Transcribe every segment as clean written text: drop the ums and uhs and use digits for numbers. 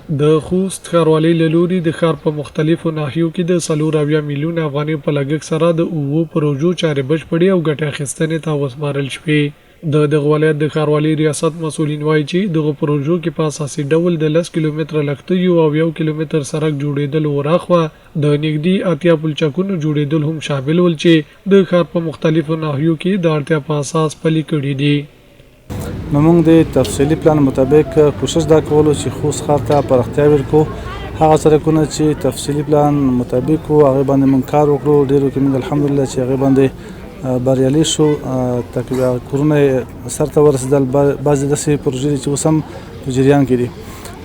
د خوست ښاروالۍ له لوري د ښار په مختلفو ناحیو کې د 4 میلیونه افغانۍ په لګښت سره د 9 پروژو چارې بشپړې او ګټه اخیستنې ته وسپارل شوې. د دغه ولایت د ښاروالۍ ریاست مسؤلین وایي چې دغه پروژو کې په اساسي ډول د 10 کیلومتره لښتیو او 1 کیلومتر سړک جوړېدل وراخوا د نږدې 80 پلچکونو جوړېدل هم شامل ول چې د ښار په مختلفو ناحیو کې د اړتیا په اساس پلي کړي دي. نو موږ د تفصیلي پلان مطابق کوشش دا کولو چې خوست ښار ته پراختیا ورکړو. هغه سړکونه چې تفصیلي پلان مطابق وو هغې باندې موږ کار وکړو. ډېرو کې موږ الحمدلله چې هغې باندې بریالي شو. کورونه یې سرته ورسېدل. بعضې داسې پروژې دي چې اوس هم په جریان کې دي.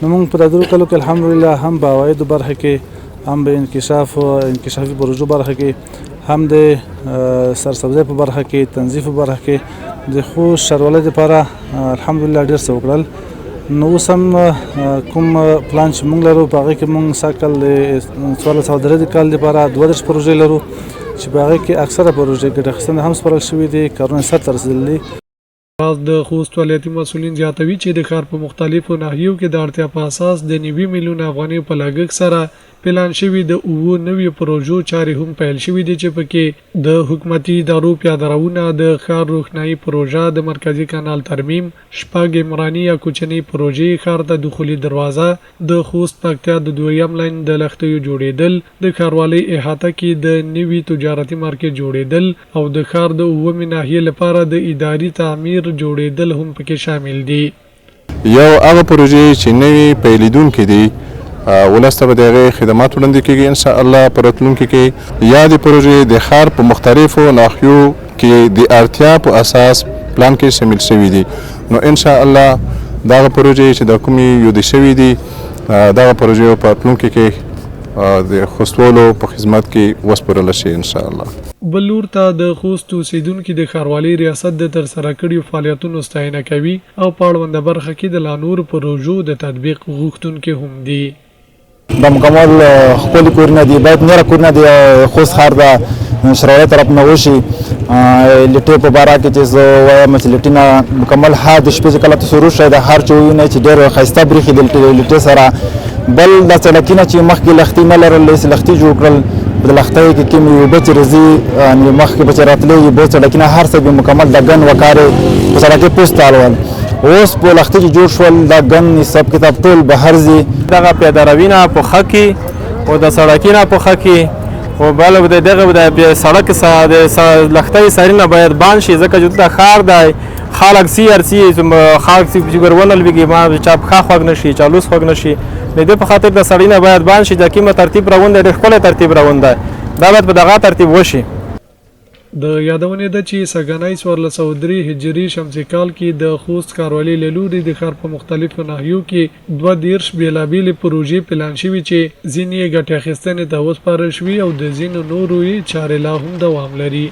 نو موږ په دغو کلو کې الحمدلله هم په عوایدو برخه کې هم په انکشافي پروژو برخه کې هم د سرسبزۍ په برخه کې تنظیف په برخه کې د خوست ښاروالۍ دپاره الحمدلله ډېر څه وکړل. نو اوس هم کوم پلان چې موږ لرو په هغې کې موږ سږ کال د 1403 کال دپاره 32 پروژې لرو چې په هغې کې اکثره پروژې ګټه اخیستنې هم سپارل شوي دي. کارونه یې سرته رسېدلي دي. د خوست ولایتي مسؤلین زیاتوي چې د ښار په مختلفو ناحیو کې د اړتیا په اساس د 90 میلیونه افغانۍ په لګښت سره پلان شوي د 9 نوي پروژو چارې هم پیل شوي دي چې پکې د حکومتي ادارو پیاده‌روونه، د ښار روښنایي پروژه، د مرکزي کانال ترمیم، 6 عمراني یا کوچنۍ پروژې، ښار ته دخولي دروازه، د خوست پکتیا د 2یم لاین د لښتیو جوړېدل، د ښاروالۍ احاطه کې د نوي تجارتي مارکیټ جوړېدل او د ښار د 9مې ناحیې لپاره د اداري تعمیر جوړېدل هم پکې شامل دي. یو هغه پروژې چې نوي پیلېدونکې دي ولس ته به د هغې خدمات وړاندې کېږي انشاءالله په راتلونکي کې. یا د پروژې د ښار په مختلفو ناحیو کې د اړتیا په اساس پلان کې شامل شوي دي. نو انشاءالله دغه پروژې چې د کومې یودې شوي دي دغه پروژې په راتلونکي کې د خوستوالو په خدمت کې وسپارل شي انشاءالله. بل لور ته د خوست اوسیدونکي د ښاروالۍ ریاست د ترسره کړیو فعالیتونو ستاینه کوي او په اړونده برخه کې د لا نورو پروژو د تطبیق غوښتونکي هم دي. دا مکمل خپل کورونه دي، باید نور کورونه دي خوست ښار د شرایط طرف نه وشي. لټې په باره کې چې زه وایم چې لټې نه مکمل ها د شپې چې کله تاسو روشئ د ښار چې ووینئ چې ډېر ښایسته برېښي د لټې سره. بل دا سړکونه چې مخکې لښتي نه لرل لښتي جوړ کړل. د لښتیو کې کومې اوبه چې راځي مخکې به چې راتلې بل سړکونه هر څه به مکمل د ګن وکارې په سړکې پوست تالول. اوس په لښتي چې جوړ شول دا ګن حساب کتاب ټول بهر ځي. دغه پیاده‌روي نه په ښه کې او د سړکي نه په ښه کې او بله به د دغه د سړک د لښتۍ ساري نه باید بند شي ځکه چې دلته ښار دی. خلک سي خلک چې ګرونه لویږي ما چا پښه خوږ نه شي چا لوس خوږ نه شي. د دې په خاطر د سړي نه باید بند شي. د کومه ترتیب روان دی ډېر ښکلی ترتیب روان دی. دا باید په دغه ترتیب وشي. د یادونې ده چې سږنی 1403 هجري شمسي کال کې د خوست ښاروالۍ له لوري د ښار په مختلفو ناحیو کې 32 بېلابېلې پروژې پلان شوي چې ځینې یې ګټې اخیستنې ته وسپارل شوي او د ځینو نورو یې چارې لا هم دوام لري.